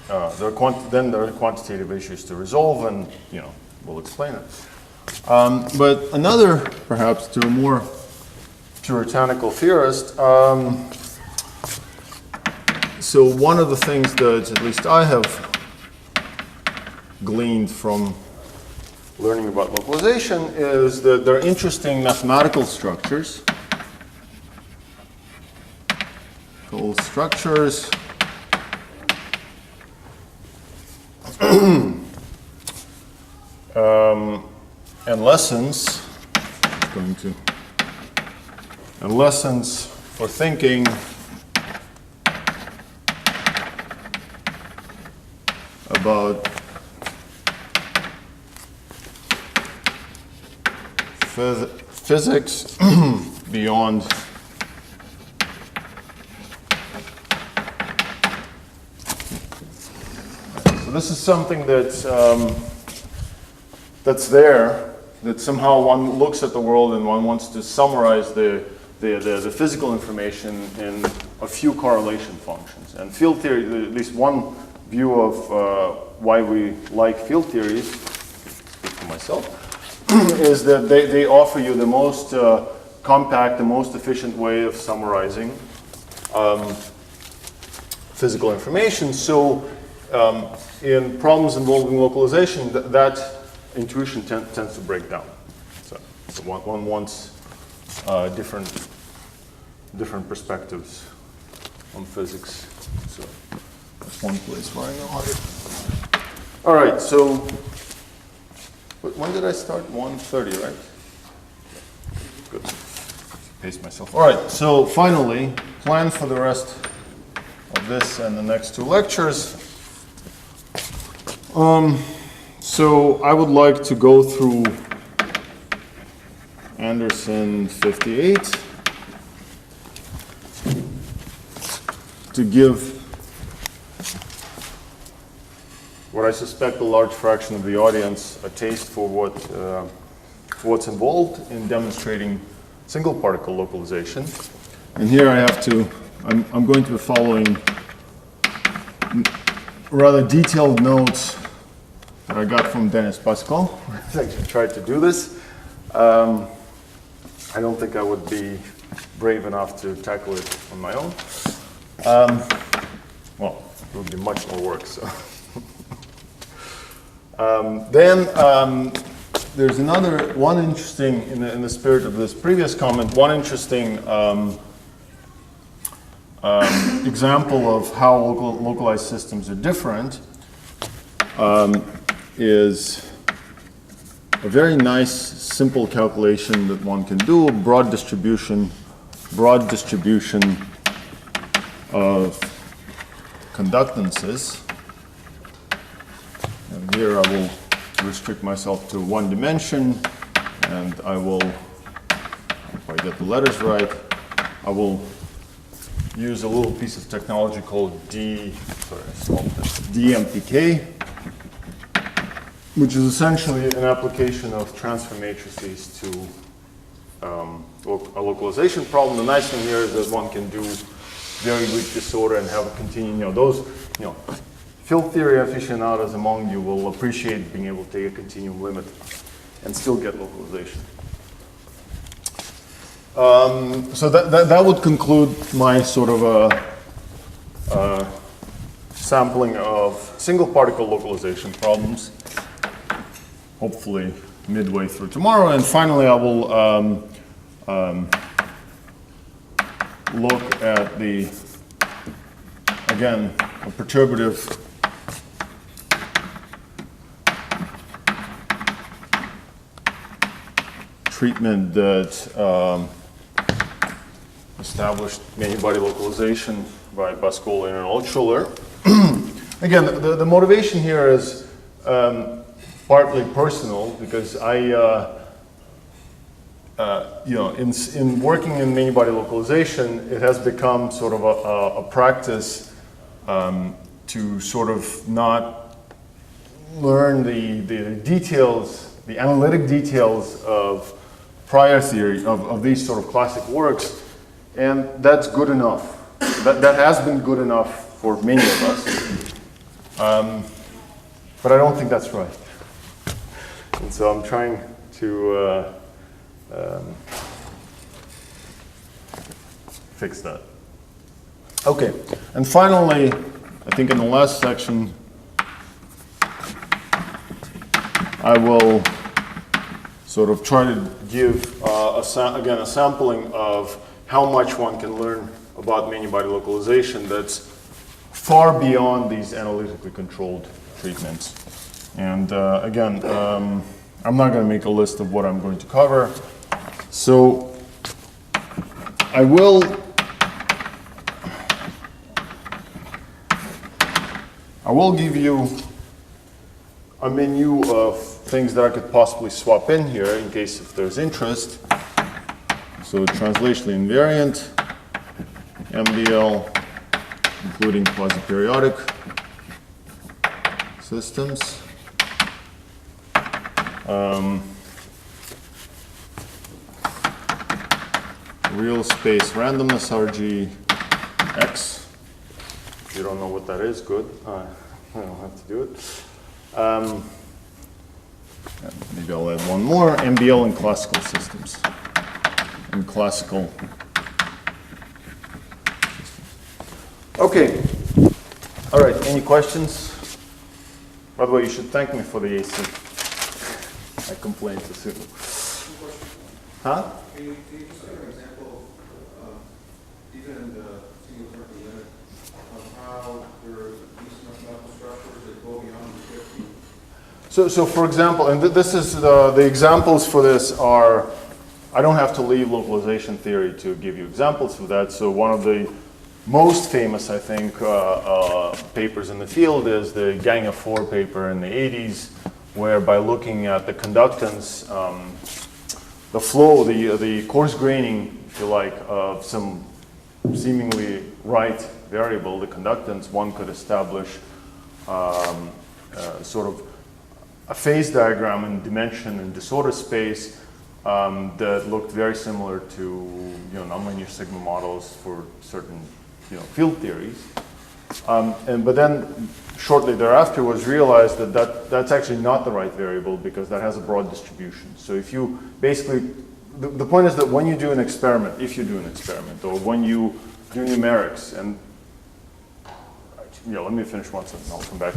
then there are quantitative issues to resolve, and we'll explain it. But another, perhaps to a more puritanical theorist, so one of the things that at least I have gleaned from learning about localization is that there are interesting mathematical structures called structures and lessons for thinking about physics beyond so this is something that's there, that somehow one looks at the world and one wants to summarize the physical information in a few correlation functions. And field theory, at least one view of why we like field theories, I can speak for myself, is that they offer you the most compact, the most efficient way of summarizing physical information. So in problems involving localization, that intuition tends to break down. So one wants different perspectives on physics. So that's one place where I know how to. All right, so when did I start? 1:30, right? Good. Pace myself. All right, so finally, plan for the rest of this and the next two lectures. So I would like to go through Anderson 58 to give what I suspect a large fraction of the audience a taste for what's involved in demonstrating single particle localization. And here I have to, I'm going to be following rather detailed notes that I got from Dennis Pascal. I tried to do this. I don't think I would be brave enough to tackle it on my own. Well, it would be much more work. So, then there's one interesting, in the spirit of this previous comment, one interesting example of how localized systems are different is a very nice, simple calculation that one can do, broad distribution of conductances. And here I will restrict myself to one dimension, and I will, if I get the letters right, I will use a little piece of technology called DMPK, which is essentially an application of transfer matrices to a localization problem. The nice thing here is that one can do very weak disorder and have a continuum. Field theory aficionados among you will appreciate being able to take a continuum limit and still get localization. So that would conclude my sort of sampling of single particle localization problems, hopefully midway through tomorrow. And finally, I will look at again, a perturbative treatment that established many-body localization by Pascal and Altschuler. Again, the motivation here is partly personal, because I, in working in many-body localization, it has become sort of a practice to sort of not learn the details, the analytic details of prior theory, of these sort of classic works, and that's good enough. That has been good enough for many of us. But I don't think that's right. And so I'm trying to fix that. Okay, and finally, I think in the last section, I will sort of try to give, again, a sampling of how much one can learn about many-body localization that's far beyond these analytically controlled treatments. And again, I'm not going to make a list of what I'm going to cover. So I will give you a menu of things that I could possibly swap in here in case if there's interest. So translationally invariant, MBL, including quasi-periodic systems. Real space randomness RG X. If you don't know what that is, good. I don't have to do it. Maybe I'll add one more. MBL in classical systems. In classical. Okay. All right. Any questions? By the way, you should thank me for the AC. I complained too soon. Huh? Can you just give an example of, even in the single Fermi limit, of how there are these mathematical structures that go beyond the 50? So for example, and this is the examples for this are, I don't have to leave localization theory to give you examples for that. So one of the most famous, I think, papers in the field is the Gang of Four paper in the 80s, where by looking at the conductance, the flow, the coarse graining, if you like, of some seemingly right variable, the conductance, one could establish sort of a phase diagram in dimension and disorder space that looked very similar to nonlinear sigma models for certain field theories. But then shortly thereafter was realized that that's actually not the right variable because that has a broad distribution. So if you basically, the point is that when you do an experiment, if you do an experiment, or when you do numerics, and let me finish one sentence and I'll come back.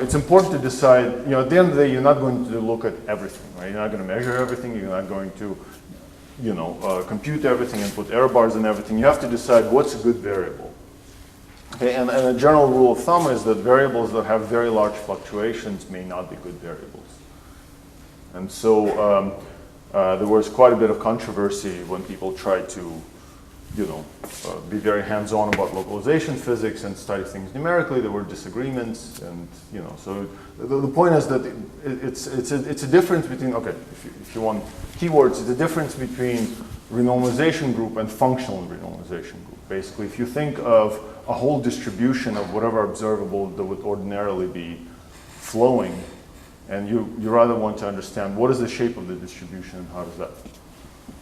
It's important to decide, at the end of the day, you're not going to look at everything, right? You're not going to measure everything, you're not going to, compute everything and put error bars in everything. You have to decide what's a good variable. Okay, and a general rule of thumb is that variables that have very large fluctuations may not be good variables. And so there was quite a bit of controversy when people tried to, be very hands-on about localization physics and study things numerically. There were disagreements, and so the point is that it's a difference between, okay, if you want keywords, it's a difference between renormalization group and functional renormalization group. Basically, if you think of a whole distribution of whatever observable that would ordinarily be flowing, and you rather want to understand what is the shape of the distribution and how does that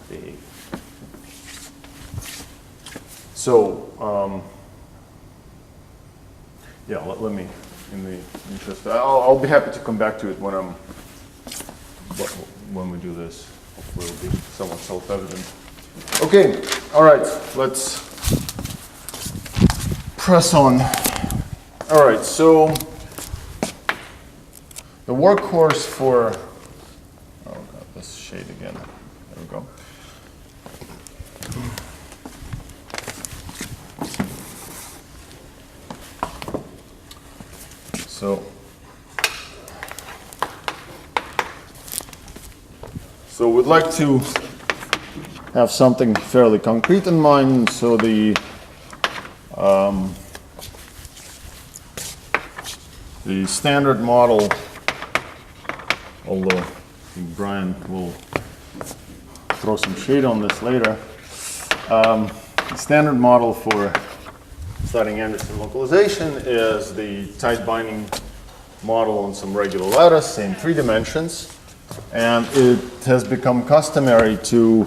behave. So, let me, in the interest, I'll be happy to come back to it when we do this. Hopefully it'll be somewhat self-evident. Okay, all right, let's press on. All right, so the workhorse for, oh God, this shade again. There we go. So we'd like to have something fairly concrete in mind. So the standard model, although I think Brian will throw some shade on this later, the standard model for studying Anderson localization is the tight binding model on some regular lattice, same 3 dimensions. And it has become customary to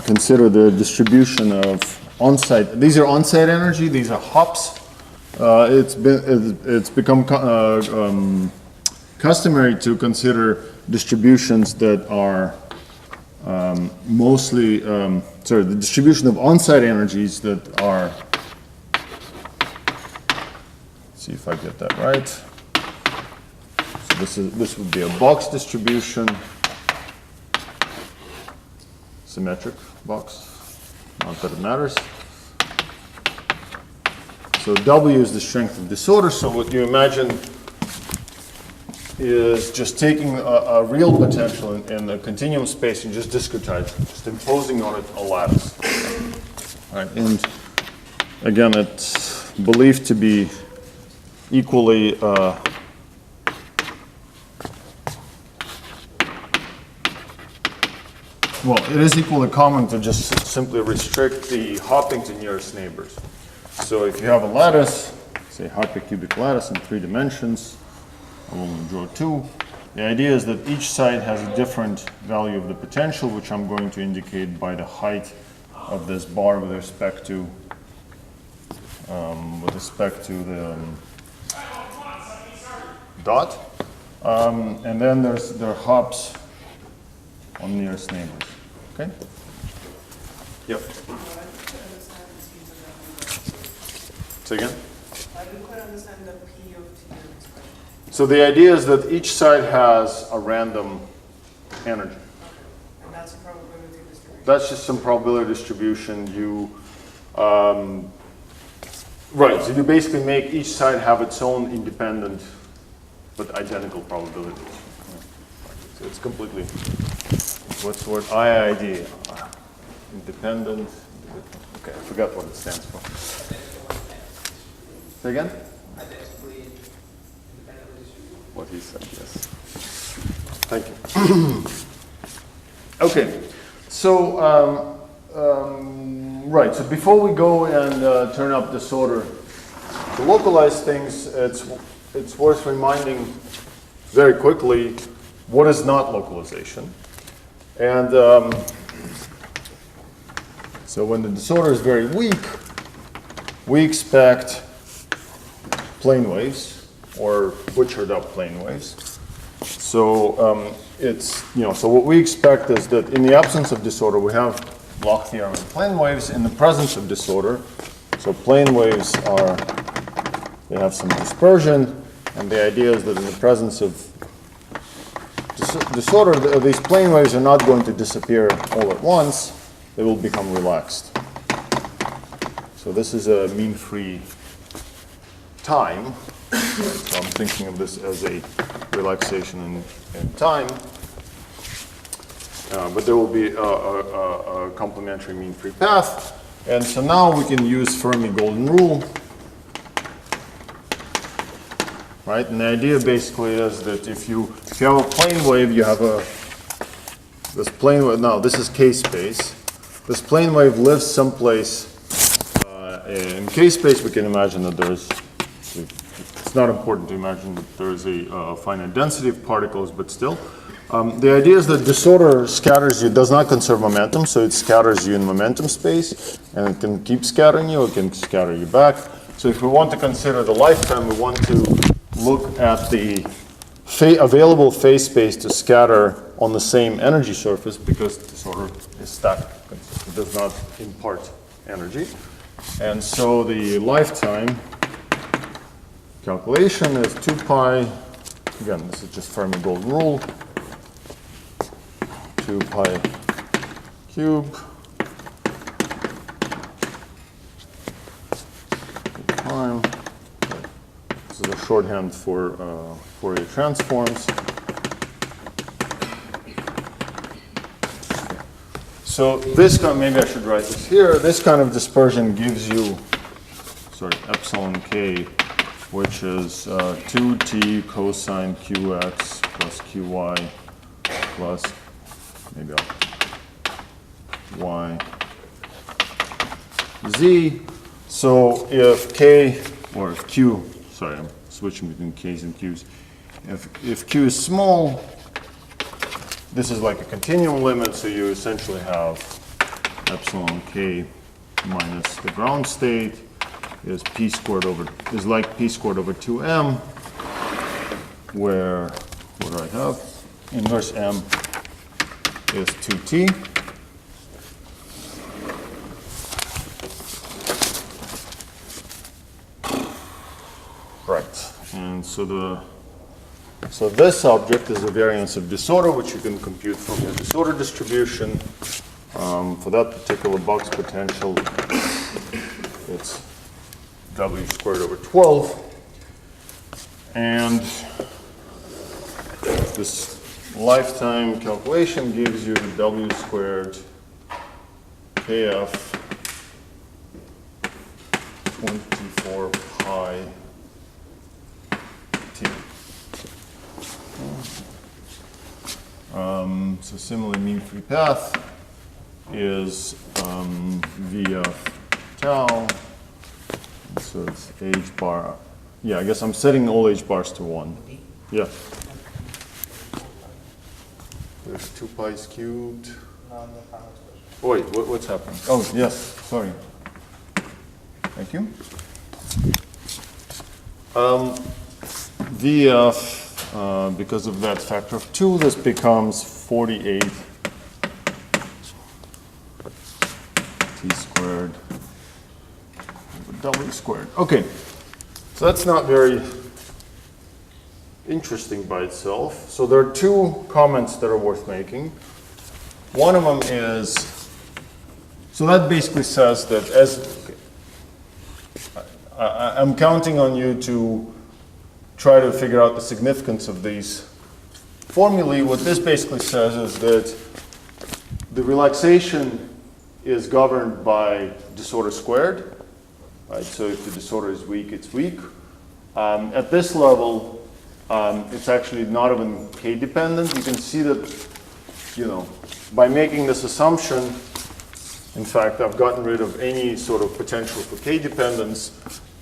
consider the distribution of on-site. These are on-site energy, these are hops. it's become customary to consider distributions that are mostly, the distribution of on-site energies that are, let's see if I get that right. So this would be a box distribution, symmetric box, not that it matters. So W is the strength of disorder, so what you imagine is just taking a real potential in a continuum space and just discretizing, just imposing on it a lattice. All right, and again, it's believed to be equally well, it is equally common to just simply restrict the hopping to nearest neighbors. So if you have a lattice, say hypercubic lattice in 3 dimensions, I will only draw 2. The idea is that each side has a different value of the potential, which I'm going to indicate by the height of this bar with respect to the dot. And then there are hops on nearest neighbors. Okay? Yep. Say again? I don't quite understand the P of T expression. So the idea is that each side has a random energy. Okay. And that's a probability distribution. That's just some probability distribution. Right, so you basically make each side have its own independent but identical probabilities. So it's completely, what's the word? IID. Independent. Okay, I forgot what it stands for. Say again? What he said, yes. Thank you. Okay, so, right, so before we go and turn up disorder to localize things, it's worth reminding very quickly what is not localization. And so when the disorder is very weak, we expect plane waves or butchered up plane waves. So so what we expect is that in the absence of disorder, we have Bloch theorem and plane waves. In the presence of disorder, so plane waves they have some dispersion, and the idea is that in the presence of disorder, these plane waves are not going to disappear all at once. They will become relaxed. So this is a mean-free time. So I'm thinking of this as a relaxation in time. But there will be a complementary mean-free path. And so now we can use Fermi golden rule. Right? And the idea basically is that if you have a plane wave, you have this plane wave. Now this is K-space. This plane wave lives someplace in K-space. We can imagine that it's not important to imagine that there is a finite density of particles, but still. The idea is that disorder scatters you, does not conserve momentum, so it scatters you in momentum space, and it can keep scattering you, it can scatter you back. So if we want to consider the lifetime, we want to look at the available phase space to scatter on the same energy surface, because disorder is static, it does not impart energy. And so the lifetime calculation is 2 pi, again, this is just Fermi golden rule, 2 pi cube time. This is a shorthand for Fourier transforms. So this kind, maybe I should write this here. This kind of dispersion gives you, epsilon k, which is 2t cosine qx plus qy plus maybe y z. So if k, or if q, I'm switching between k's and q's. If q is small, this is like a continuum limit, so you essentially have epsilon k minus the ground state is p squared over, is like p squared over 2m, where, what do I have? Inverse m is 2t. Right, and so this object is a variance of disorder, which you can compute from the disorder distribution. For that particular box potential, it's w squared over 12. And this lifetime calculation gives you w squared kf 24 pi t. So similarly, mean free path is v of tau. So it's h bar. Yeah, I guess I'm setting all h bars to 1. Yeah. There's 2 pi's cubed. Oh, wait, what's happening? Oh, yes, sorry. Thank you. V of, because of that factor of 2, this becomes 48 t squared over w squared. Okay, so that's not very interesting by itself. So there are two comments that are worth making. One of them is, so that basically says that I'm counting on you to try to figure out the significance of these formulae. What this basically says is that the relaxation is governed by disorder squared, right? So if the disorder is weak, it's weak. At this level, it's actually not even k-dependent. You can see that, by making this assumption, in fact, I've gotten rid of any sort of potential for k-dependence.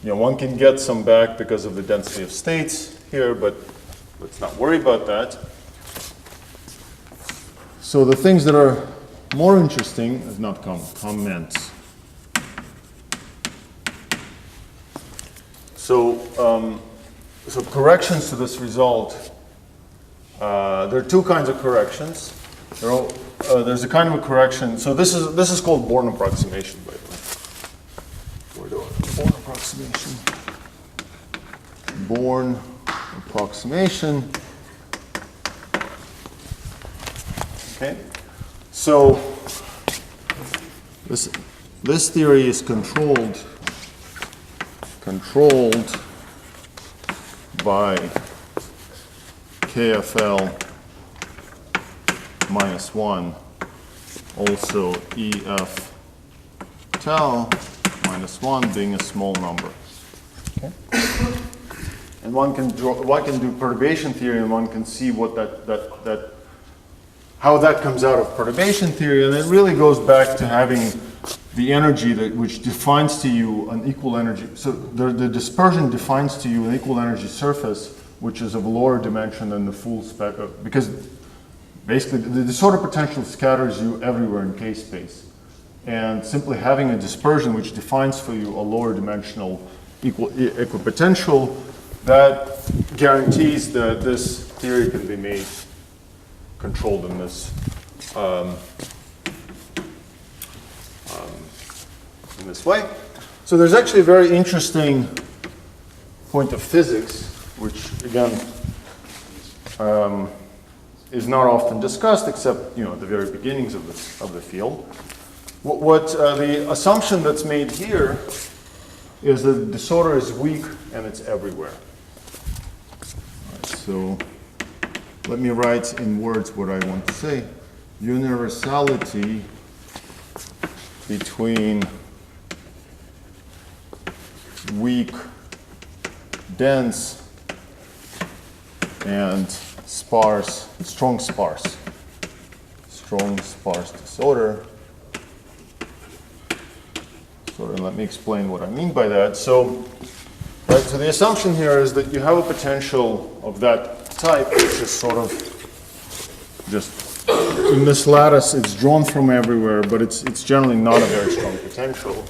One can get some back because of the density of states here, but let's not worry about that. So the things that are more interesting, not comments. So corrections to this result, there are two kinds of corrections. There's a kind of a correction. So this is called Born approximation, by the way. Born approximation. Born approximation. Okay. So this theory is controlled by KFL minus 1, also EF tau minus 1 being a small number. Okay. And one can do perturbation theory, and one can see what how that comes out of perturbation theory, and it really goes back to having the energy which defines to you an equal energy. So the dispersion defines to you an equal energy surface, which is of a lower dimension than the full spectrum, because basically the disorder potential scatters you everywhere in k-space. And simply having a dispersion which defines for you a lower dimensional equipotential, that guarantees that this theory can be made controlled in this way. So there's actually a very interesting point of physics, which again is not often discussed, except at the very beginnings of the field. What the assumption that's made here is that the disorder is weak and it's everywhere. Right, so let me write in words what I want to say. Universality between weak, dense, and sparse, strong sparse disorder. So let me explain what I mean by that. So the assumption here is that you have a potential of that type, which is sort of just in this lattice, it's drawn from everywhere, but it's generally not a very strong potential.